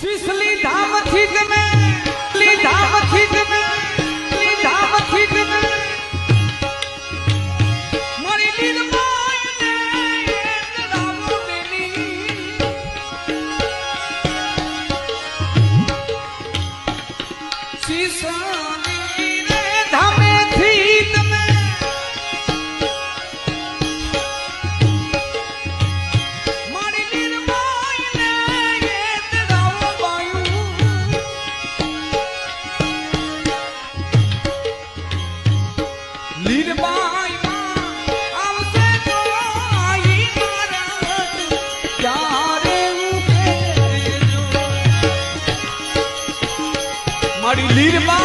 Sicily धाम ठीक में ली धाम ठीक में ली धाम ठीक में मरी निर्माण ने राम बेनी सिसली रे धामे ठीक में मरी निर्माण ने राम बायू लीरबाई आवसे तो आई मारत क्यारे उके जो मारी लीरबाई